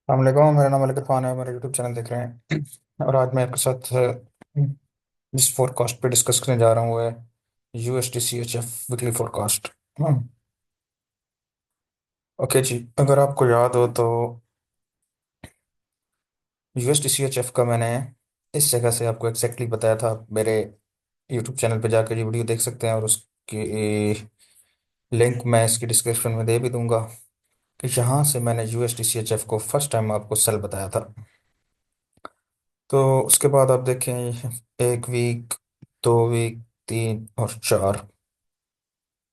अलैक्म, मेरा नाम अली इरफान है। मेरा यूट्यूब चैनल देख रहे हैं। और आज मैं आपके साथ जिस फोरकास्ट पे डिस्कस करने जा रहा हूँ वो है USDCHF वीकली फोरकास्ट। ओके जी, अगर आपको याद हो तो USDCHF का मैंने इस जगह से आपको एग्जैक्टली बताया था। मेरे यूट्यूब चैनल पे जाकर ये वीडियो देख सकते हैं और उसकी लिंक मैं इसकी डिस्क्रिप्शन में दे भी दूंगा कि यहाँ से मैंने USDCHF को फर्स्ट टाइम आपको सेल बताया था। तो उसके बाद आप देखें, एक वीक, 2 वीक, 3 और 4,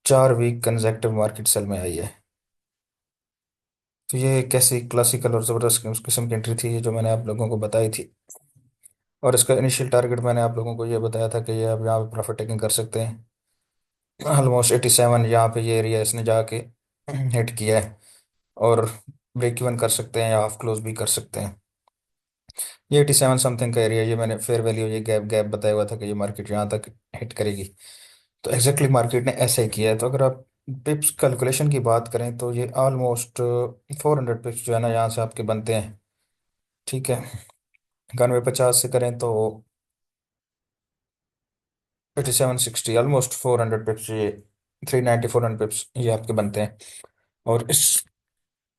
4 वीक कंजेक्टिव मार्केट सेल में आई है। तो ये कैसी क्लासिकल और ज़बरदस्त किस्म की एंट्री थी जो मैंने आप लोगों को बताई थी। और इसका इनिशियल टारगेट मैंने आप लोगों को ये बताया था कि ये आप यहाँ पे प्रॉफिट टेकिंग कर सकते हैं। ऑलमोस्ट 87 यहाँ पे ये एरिया इसने जाके हिट किया है। और ब्रेक इवन कर सकते हैं या हाफ क्लोज भी कर सकते हैं। ये 87 समथिंग का एरिया, ये मैंने फेयर वैल्यू ये गैप गैप बताया हुआ था कि ये मार्केट यहाँ तक हिट करेगी। तो एग्जैक्टली मार्केट ने ऐसा ही किया है। तो अगर आप पिप्स कैलकुलेशन की बात करें तो ये ऑलमोस्ट 400 पिप्स जो है ना यहाँ से आपके बनते हैं। ठीक है, 91 50 से करें तो 87 60, ऑलमोस्ट 400 पिप्स, ये 390 400 पिप्स ये आपके बनते हैं। और इस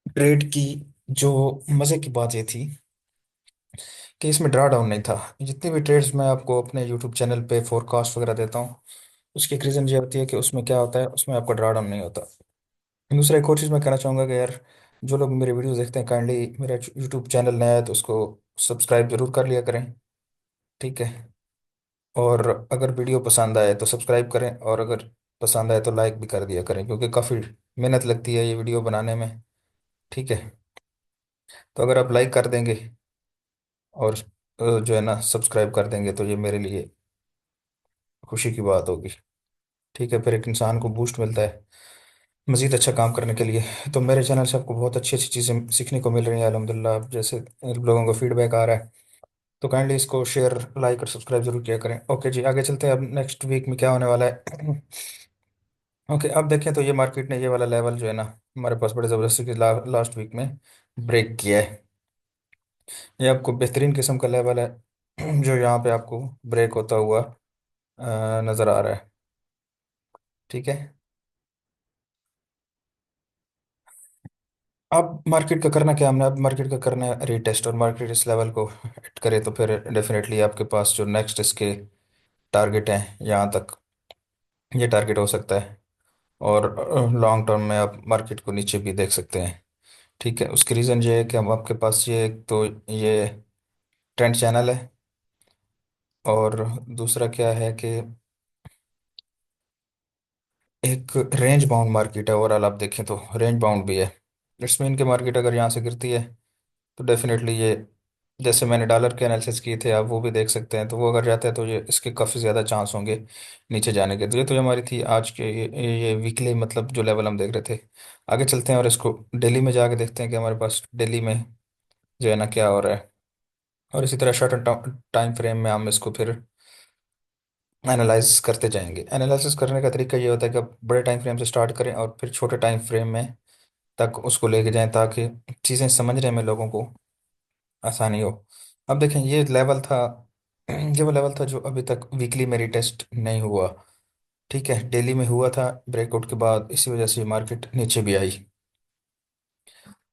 ट्रेड की जो मज़े की बात ये थी कि इसमें ड्रा डाउन नहीं था। जितनी भी ट्रेड्स मैं आपको अपने यूट्यूब चैनल पे फोरकास्ट वगैरह देता हूँ, उसकी एक रीज़न ये होती है कि उसमें क्या होता है, उसमें आपका ड्रा डाउन नहीं होता। दूसरा एक और चीज़ मैं कहना चाहूँगा कि यार, जो लोग मेरे वीडियोस देखते हैं, काइंडली मेरा यूट्यूब चैनल नया है तो उसको सब्सक्राइब जरूर कर लिया करें। ठीक है, और अगर वीडियो पसंद आए तो सब्सक्राइब करें, और अगर पसंद आए तो लाइक भी कर दिया करें, क्योंकि काफ़ी मेहनत लगती है ये वीडियो बनाने में। ठीक है, तो अगर आप लाइक कर देंगे और जो है ना सब्सक्राइब कर देंगे तो ये मेरे लिए खुशी की बात होगी। ठीक है, फिर एक इंसान को बूस्ट मिलता है मज़ीद अच्छा काम करने के लिए। तो मेरे चैनल से आपको बहुत अच्छी अच्छी चीज़ें सीखने को मिल रही हैं अल्हम्दुलिल्लाह। अब जैसे लोगों को फीडबैक आ रहा है, तो काइंडली इसको शेयर, लाइक और सब्सक्राइब जरूर किया करें। ओके जी, आगे चलते हैं। अब नेक्स्ट वीक में क्या होने वाला है। ओके, अब देखें तो ये मार्केट ने ये वाला लेवल जो है ना हमारे पास बड़े ज़बरदस्ती के लास्ट वीक में ब्रेक किया है। ये आपको बेहतरीन किस्म का लेवल है जो यहाँ पे आपको ब्रेक होता हुआ नज़र आ रहा है। ठीक है, अब मार्केट का करना क्या हमने, अब मार्केट का करना है रीटेस्ट, और मार्केट इस लेवल को हिट करे तो फिर डेफिनेटली आपके पास जो नेक्स्ट इसके टारगेट हैं यहाँ तक, ये टारगेट हो सकता है। और लॉन्ग टर्म में आप मार्केट को नीचे भी देख सकते हैं। ठीक है, उसकी रीज़न ये है कि हम आपके पास ये एक तो ये ट्रेंड चैनल है, और दूसरा क्या है कि एक रेंज बाउंड मार्केट है। ओवरऑल आप देखें तो रेंज बाउंड भी है। इट्स मीन के मार्केट अगर यहाँ से गिरती है तो डेफिनेटली ये, जैसे मैंने डॉलर के एनालिसिस किए थे, आप वो भी देख सकते हैं, तो वो अगर जाता है तो ये इसके काफ़ी ज़्यादा चांस होंगे नीचे जाने के। तो ये हमारी थी आज के ये वीकली, मतलब जो लेवल हम देख रहे थे। आगे चलते हैं और इसको डेली में जाके देखते हैं कि हमारे पास डेली में जो है ना क्या हो रहा है। और इसी तरह शॉर्ट टाइम फ्रेम में हम इसको फिर एनालाइज करते जाएंगे। एनालिसिस करने का तरीका ये होता है कि आप बड़े टाइम फ्रेम से स्टार्ट करें और फिर छोटे टाइम फ्रेम में तक उसको लेके जाएं, ताकि चीज़ें समझने में लोगों को आसानी हो। अब देखें, ये लेवल था, ये वो लेवल था जो अभी तक वीकली में रिटेस्ट नहीं हुआ। ठीक है, डेली में हुआ था ब्रेकआउट के बाद, इसी वजह से मार्केट नीचे भी आई।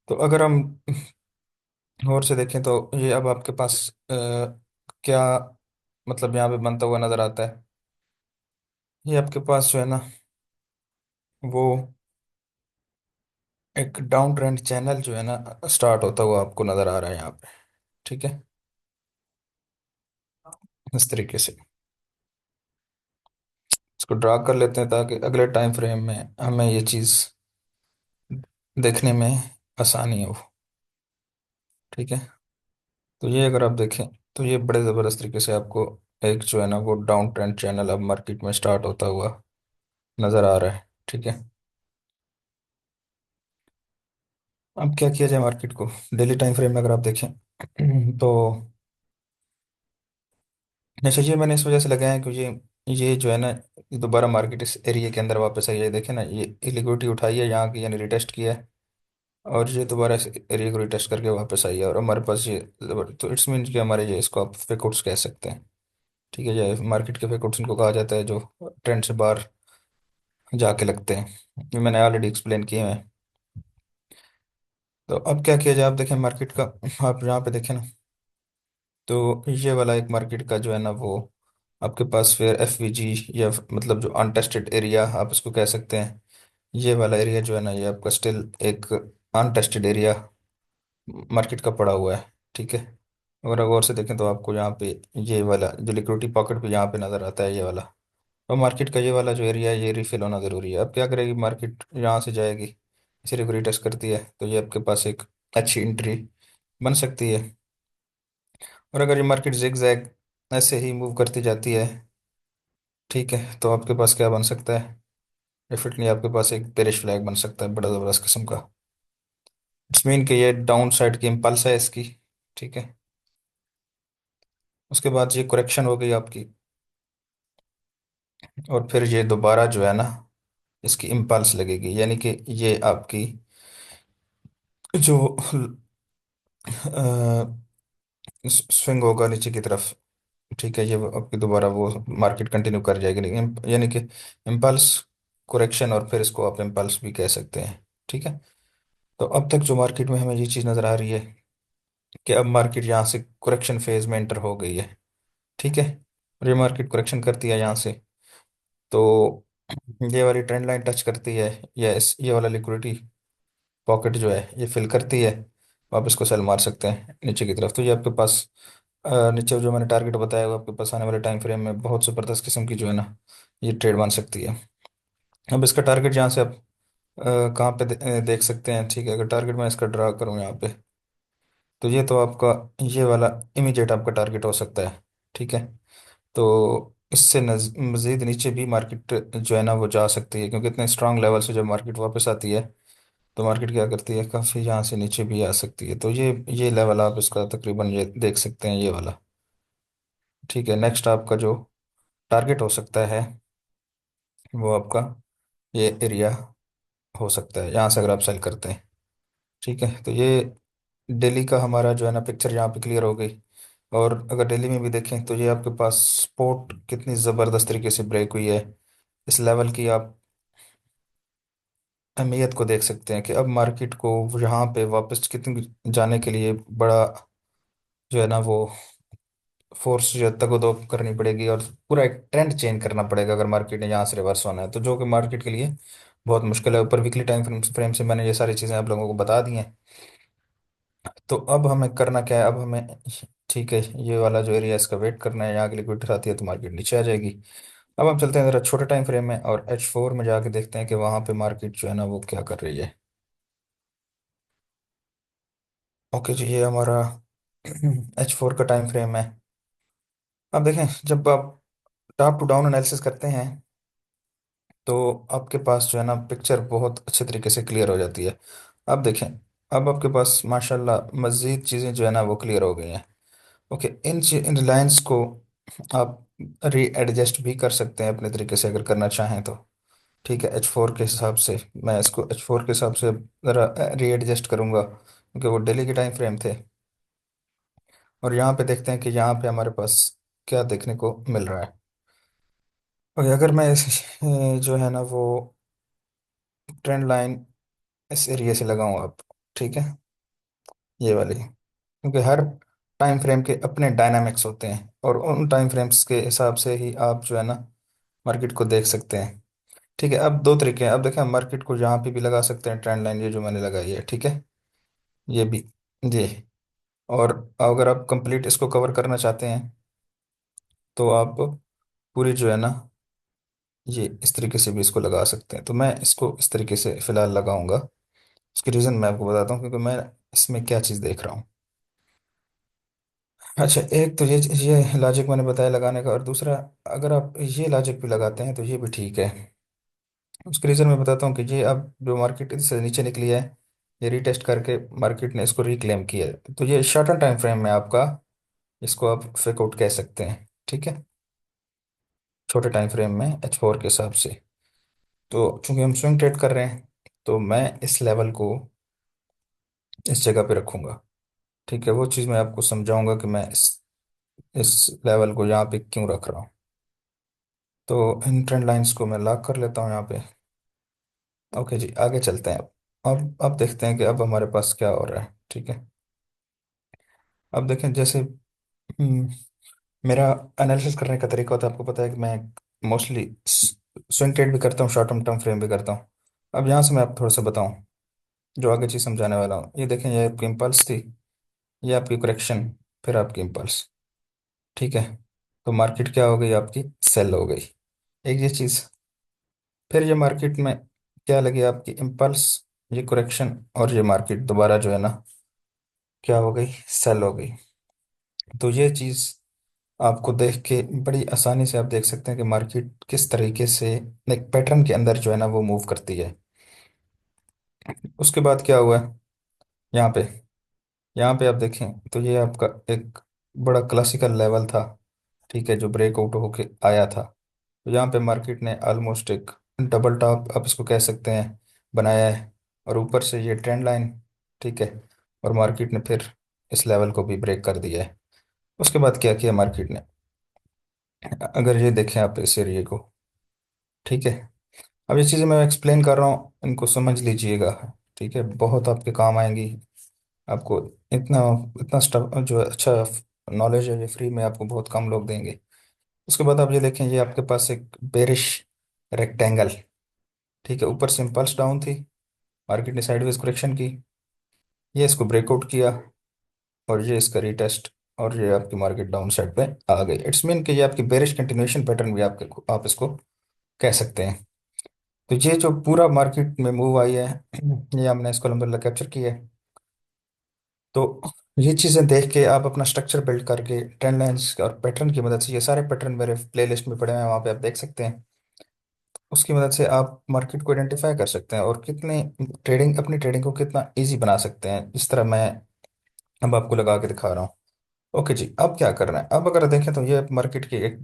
तो अगर हम और से देखें तो ये अब आपके पास क्या मतलब यहाँ पे बनता हुआ नजर आता है। ये आपके पास जो है ना वो एक डाउन ट्रेंड चैनल जो है ना स्टार्ट होता हुआ आपको नजर आ रहा है यहाँ पे। ठीक है, इस तरीके से इसको ड्रा कर लेते हैं ताकि अगले टाइम फ्रेम में हमें ये चीज़ देखने में आसानी हो। ठीक है, तो ये अगर आप देखें तो ये बड़े ज़बरदस्त तरीके से आपको एक जो है ना वो डाउन ट्रेंड चैनल अब मार्केट में स्टार्ट होता हुआ नज़र आ रहा है। ठीक है, अब क्या किया जाए मार्केट को डेली टाइम फ्रेम में अगर आप देखें तो अच्छा, ये मैंने इस वजह से लगाया है कि ये जो है ना ये दोबारा मार्केट इस एरिया के अंदर वापस आई है। देखें ना, ये लिक्विडिटी उठाई है यहाँ की, यानी रिटेस्ट किया है और ये दोबारा इस एरिया को रीटेस्ट करके वापस आई है और हमारे पास ये, तो इट्स मीन कि हमारे ये, इसको आप फेक आउट्स कह सकते हैं। ठीक है, ये मार्केट के फेक आउट्स इनको कहा जाता है, जो ट्रेंड से बाहर जाके लगते हैं। ये मैंने ऑलरेडी एक्सप्लेन किए हैं। तो अब क्या किया जाए, आप देखें मार्केट का, आप यहाँ पे देखें ना, तो ये वाला एक मार्केट का जो है ना वो, आपके पास फिर एफवीजी, या मतलब जो अनटेस्टेड एरिया आप इसको कह सकते हैं। ये वाला एरिया जो है ना, ये आपका स्टिल एक अनटेस्टेड एरिया मार्केट का पड़ा हुआ है। ठीक है, अगर आप गौर से देखें तो आपको यहाँ पे ये वाला जो लिक्विडिटी पॉकेट पे यहाँ पे नज़र आता है, ये वाला। और मार्केट का ये वाला जो एरिया है, ये रिफिल होना ज़रूरी है। अब क्या करेगी मार्केट, यहाँ से जाएगी, इसे रिकवरी टेस्ट करती है, तो ये आपके पास एक अच्छी एंट्री बन सकती है। और अगर ये मार्केट जिग जैग ऐसे ही मूव करती जाती है, ठीक है, तो आपके पास क्या बन सकता है, डेफिनेटली आपके पास एक बेरिश फ्लैग बन सकता है, बड़ा ज़बरदस्त किस्म का। इट्स मीन कि ये डाउन साइड की इम्पल्स है इसकी। ठीक है, उसके बाद ये करेक्शन हो गई आपकी, और फिर ये दोबारा जो है ना, इसकी इम्पल्स लगेगी, यानी कि ये आपकी जो स्विंग होगा नीचे की तरफ। ठीक है, ये आपकी दोबारा वो मार्केट कंटिन्यू कर जाएगी, लेकिन यानी कि इम्पल्स, करेक्शन, और फिर इसको आप इम्पल्स भी कह सकते हैं। ठीक है, तो अब तक जो मार्केट में हमें ये चीज़ नज़र आ रही है कि अब मार्केट यहाँ से करेक्शन फेज में एंटर हो गई है। ठीक है, और ये मार्केट करेक्शन करती है यहाँ से, तो ये वाली ट्रेंड लाइन टच करती है, या इस ये वाला लिक्विडिटी पॉकेट जो है ये फिल करती है, तो आप इसको सेल मार सकते हैं नीचे की तरफ। तो ये आपके पास नीचे जो मैंने टारगेट बताया, वो आपके पास आने वाले टाइम फ्रेम में बहुत ज़बरदस्त किस्म की जो है ना, ये ट्रेड बन सकती है। अब इसका टारगेट यहाँ से आप कहाँ पे देख सकते हैं। ठीक है, अगर टारगेट मैं इसका ड्रा करूँ यहाँ पे, तो ये तो आपका ये वाला इमीडिएट आपका टारगेट हो सकता है। ठीक है, तो इससे मज़ीद नीचे भी मार्केट जो है ना वो जा सकती है, क्योंकि इतने स्ट्रांग लेवल से जब मार्केट वापस आती है, तो मार्केट क्या करती है, काफ़ी यहाँ से नीचे भी आ सकती है। तो ये लेवल आप इसका तकरीबन ये देख सकते हैं, ये वाला। ठीक है, नेक्स्ट आपका जो टारगेट हो सकता है, वो आपका ये एरिया हो सकता है, यहाँ से अगर आप सेल करते हैं। ठीक है, तो ये दिल्ली का हमारा जो है ना पिक्चर यहाँ पे क्लियर हो गई। और अगर दिल्ली में भी देखें, तो ये आपके पास स्पोर्ट कितनी ज़बरदस्त तरीके से ब्रेक हुई है, इस लेवल की आप अहमियत को देख सकते हैं कि अब मार्केट को यहाँ पे वापस कितनी जाने के लिए बड़ा जो है ना वो फोर्स जो है तगोदो करनी पड़ेगी, और पूरा एक ट्रेंड चेंज करना पड़ेगा अगर मार्केट ने यहाँ से रिवर्स होना है, तो जो कि मार्केट के लिए बहुत मुश्किल है। ऊपर वीकली टाइम फ्रेम से मैंने ये सारी चीज़ें आप लोगों को बता दी हैं। तो अब हमें करना क्या है, अब हमें, ठीक है, ये वाला जो एरिया इसका वेट करना है, यहाँ की लिक्विडिटी आती है तो मार्केट नीचे आ जाएगी। अब हम चलते हैं ज़रा छोटे टाइम फ्रेम में, और H4 में जाके देखते हैं कि वहाँ पे मार्केट जो है ना वो क्या कर रही है। ओके जी, ये हमारा H4 का टाइम फ्रेम है। अब देखें, जब आप टॉप टू डाउन एनालिसिस करते हैं, तो आपके पास जो है ना पिक्चर बहुत अच्छे तरीके से क्लियर हो जाती है। अब देखें, अब आपके पास माशाल्लाह मज़ीद चीज़ें जो है ना वो क्लियर हो गई हैं। ओके, इन लाइंस को आप री एडजस्ट भी कर सकते हैं अपने तरीके से, अगर करना चाहें तो। ठीक है, H4 के हिसाब से मैं इसको H4 के हिसाब से ज़रा री एडजस्ट करूँगा, क्योंकि वो डेली के टाइम फ्रेम थे। और यहाँ पे देखते हैं कि यहाँ पे हमारे पास क्या देखने को मिल रहा है। और अगर मैं जो है ना वो ट्रेंड लाइन इस एरिया से लगाऊं आप, ठीक है, ये वाली, क्योंकि हर टाइम फ्रेम के अपने डायनामिक्स होते हैं, और उन टाइम फ्रेम्स के हिसाब से ही आप जो है ना मार्केट को देख सकते हैं। ठीक है, अब दो तरीके हैं। अब देखें, हम मार्केट को यहाँ पे भी लगा सकते हैं ट्रेंड लाइन, ये जो मैंने लगाई है। ठीक है, ये भी, जी। और अगर आप कंप्लीट इसको कवर करना चाहते हैं, तो आप पूरी जो है ना ये इस तरीके से भी इसको लगा सकते हैं। तो मैं इसको इस तरीके से फिलहाल लगाऊंगा। उसकी रीज़न मैं आपको बताता हूँ, क्योंकि मैं इसमें क्या चीज़ देख रहा हूँ। अच्छा, एक तो ये लॉजिक मैंने बताया लगाने का, और दूसरा, अगर आप ये लॉजिक भी लगाते हैं तो ये भी ठीक है। उसकी रीज़न मैं बताता हूँ कि ये अब जो मार्केट से नीचे निकली है, ये रीटेस्ट करके मार्केट ने इसको रिक्लेम किया है, तो ये शॉर्टर टाइम फ्रेम में आपका, इसको आप फेक आउट कह सकते हैं। ठीक है, छोटे टाइम फ्रेम में H4 के हिसाब से। तो चूंकि हम स्विंग ट्रेड कर रहे हैं, तो मैं इस लेवल को इस जगह पे रखूंगा। ठीक है, वो चीज़ मैं आपको समझाऊंगा कि मैं इस लेवल को यहाँ पे क्यों रख रहा हूँ। तो इन ट्रेंड लाइंस को मैं लॉक कर लेता हूँ यहाँ पे। ओके जी, आगे चलते हैं। अब देखते हैं कि अब हमारे पास क्या हो रहा है। ठीक है, अब देखें जैसे मेरा एनालिसिस करने का तरीका होता है, आपको पता है कि मैं मोस्टली स्विंग ट्रेड भी करता हूँ, शॉर्ट टर्म टर्म फ्रेम भी करता हूँ। अब यहाँ से मैं आपको थोड़ा सा बताऊँ, जो आगे चीज़ समझाने वाला हूँ। ये देखें, ये आपकी इम्पल्स थी, ये आपकी करेक्शन, फिर आपकी इम्पल्स। ठीक है, तो मार्केट क्या हो गई आपकी, सेल हो गई। एक ये चीज़, फिर ये मार्केट में क्या लगी आपकी इम्पल्स, ये करेक्शन, और ये मार्केट दोबारा जो है ना क्या हो गई, सेल हो गई। तो ये चीज़ आपको देख के बड़ी आसानी से आप देख सकते हैं कि मार्केट किस तरीके से एक पैटर्न के अंदर जो है ना वो मूव करती है। उसके बाद क्या हुआ है यहाँ पे, यहाँ पे आप देखें तो ये आपका एक बड़ा क्लासिकल लेवल था। ठीक है, जो ब्रेकआउट होके आया था। तो यहाँ पे मार्केट ने ऑलमोस्ट एक डबल टॉप आप इसको कह सकते हैं बनाया है, और ऊपर से ये ट्रेंड लाइन। ठीक है, और मार्केट ने फिर इस लेवल को भी ब्रेक कर दिया है। उसके बाद क्या किया मार्केट ने, अगर ये देखें आप इस एरिए को। ठीक है, अब ये चीज़ें मैं एक्सप्लेन कर रहा हूँ, इनको समझ लीजिएगा। ठीक है, बहुत आपके काम आएंगी। आपको इतना इतना स्टफ जो अच्छा नॉलेज है, ये फ्री में आपको बहुत कम लोग देंगे। उसके बाद आप ये देखें, ये आपके पास एक बेरिश रेक्टेंगल। ठीक है, ऊपर से इम्पल्स डाउन थी, मार्केट ने साइडवेज करेक्शन की, ये इसको ब्रेकआउट किया, और ये इसका रीटेस्ट, और ये आपकी मार्केट डाउन साइड पे आ गई। इट्स मीन कि ये आपकी बेरिश कंटिन्यूएशन पैटर्न भी आपके आप इसको कह सकते हैं। तो ये जो पूरा मार्केट में मूव आई है, ये हमने इसको अलहमदिल्ला कैप्चर किया है। तो ये चीज़ें देख के आप अपना स्ट्रक्चर बिल्ड करके ट्रेंड लाइंस और पैटर्न की मदद से, ये सारे पैटर्न मेरे प्लेलिस्ट में पड़े हैं, वहाँ पे आप देख सकते हैं। उसकी मदद से आप मार्केट को आइडेंटिफाई कर सकते हैं और कितने ट्रेडिंग अपनी ट्रेडिंग को कितना इजी बना सकते हैं, इस तरह मैं अब आपको लगा के दिखा रहा हूँ। ओके जी, अब क्या करना है, अब अगर देखें तो ये मार्केट की एक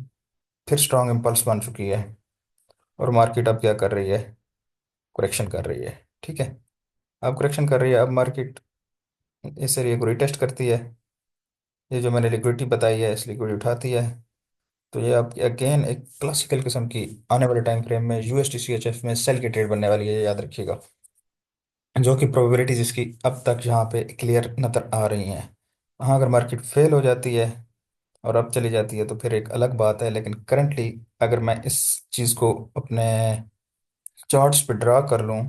फिर स्ट्रांग इम्पल्स बन चुकी है, और मार्केट अब क्या कर रही है, करेक्शन कर रही है। ठीक है, अब करेक्शन कर रही है, अब मार्केट इस एरिया को रिटेस्ट करती है। ये जो मैंने लिक्विडिटी बताई है, इस लिक्विडिटी उठाती है। तो ये आप अगेन एक क्लासिकल किस्म की आने वाले टाइम फ्रेम में यूएसडी सीएचएफ में सेल की ट्रेड बनने वाली है, ये याद रखिएगा। जो कि प्रोबेबिलिटीज इसकी अब तक यहाँ पे क्लियर नजर आ रही हैं। हाँ, अगर मार्केट फेल हो जाती है और अब चली जाती है तो फिर एक अलग बात है, लेकिन करंटली अगर मैं इस चीज़ को अपने चार्ट्स पे ड्रा कर लूँ,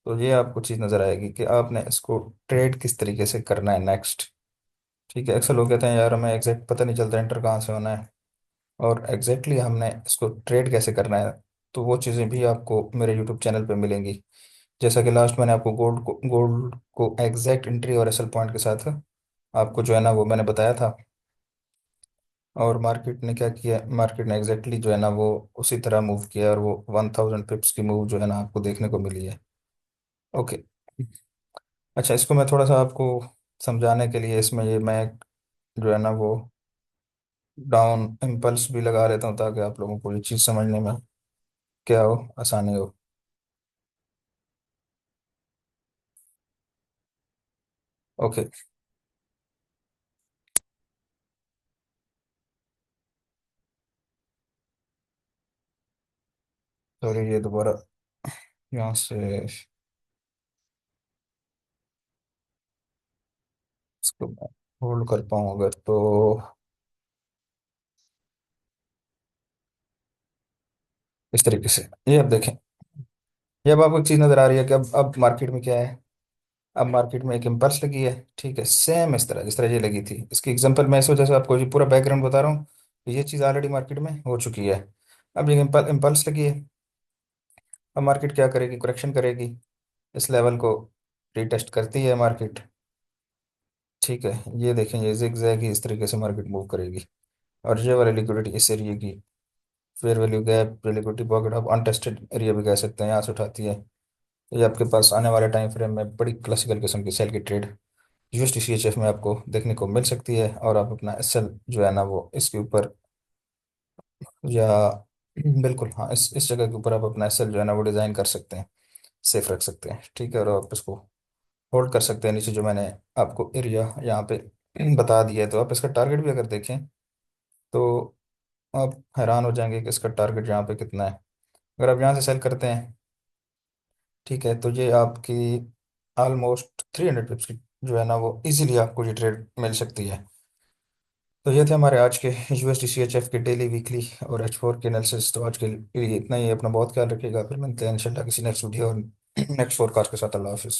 तो ये आपको चीज़ नज़र आएगी कि आपने इसको ट्रेड किस तरीके से करना है नेक्स्ट। ठीक है, अक्सर लोग कहते हैं यार हमें एग्जैक्ट पता नहीं चलता एंटर कहाँ से होना है, और एग्जैक्टली हमने इसको ट्रेड कैसे करना है। तो वो चीज़ें भी आपको मेरे यूट्यूब चैनल पे मिलेंगी। जैसा कि लास्ट मैंने आपको गोल्ड को एग्जैक्ट एंट्री और एसल पॉइंट के साथ आपको जो है ना वो मैंने बताया था। और मार्केट ने क्या किया, मार्केट ने एग्जैक्टली जो है ना वो उसी तरह मूव किया, और वो 1000 पिप्स की मूव जो है ना आपको देखने को मिली है। ओके, अच्छा, इसको मैं थोड़ा सा आपको समझाने के लिए इसमें ये मैं जो है ना वो डाउन इम्पल्स भी लगा लेता हूँ, ताकि आप लोगों को ये चीज़ समझने में क्या हो, आसानी हो। ओके, सॉरी, ये दोबारा यहाँ से इसको होल्ड कर पाऊँ अगर तो। इस तरीके से ये अब देखें, ये अब आपको एक चीज़ नज़र आ रही है कि अब मार्केट में क्या है। अब मार्केट में एक इम्पल्स लगी है। ठीक है, सेम इस तरह जिस तरह ये लगी थी, इसकी एग्जांपल मैं इस वजह से आपको ये पूरा बैकग्राउंड बता रहा हूँ कि ये चीज़ ऑलरेडी मार्केट में हो चुकी है। अब ये इम्पल्स लगी है, अब मार्केट क्या करेगी, करेक्शन करेगी, इस लेवल को रीटेस्ट करती है मार्केट। ठीक है, ये देखें, ये जिग जैग ही इस तरीके से मार्केट मूव करेगी, और ये वाली लिक्विडिटी इस एरिया की fair value gap liquidity pocket आप अनटेस्टेड एरिया भी कह सकते हैं, यहाँ से उठाती है। ये आपके पास आने वाले टाइम फ्रेम में बड़ी क्लासिकल किस्म की सेल की ट्रेड यूएसडी सीएचएफ में आपको देखने को मिल सकती है, और आप अपना एसएल जो है ना वो इसके ऊपर, या बिल्कुल हाँ, इस जगह के ऊपर आप अपना एसएल जो है ना वो डिज़ाइन कर सकते हैं, सेफ रख सकते हैं। ठीक है, और आप इसको होल्ड कर सकते हैं नीचे, जो मैंने आपको एरिया यहाँ पे बता दिया है। तो आप इसका टारगेट भी अगर देखें तो आप हैरान हो जाएंगे कि इसका टारगेट यहाँ पे कितना है। अगर आप यहाँ से सेल करते हैं, ठीक है, तो ये आपकी ऑलमोस्ट 300 पिप्स की जो है ना, वो इजीली आपको ये ट्रेड मिल सकती है। तो ये थे हमारे आज के यूएसडी सी एच एफ के डेली, वीकली और H4 के एनालिसिस। तो आज के लिए इतना ही। अपना बहुत ख्याल रखिएगा, फिर मिलते हैं इंशाल्लाह किसी नेक्स्ट वीडियो और नेक्स्ट फोरकास्ट के साथ। अल्लाह हाफिज़।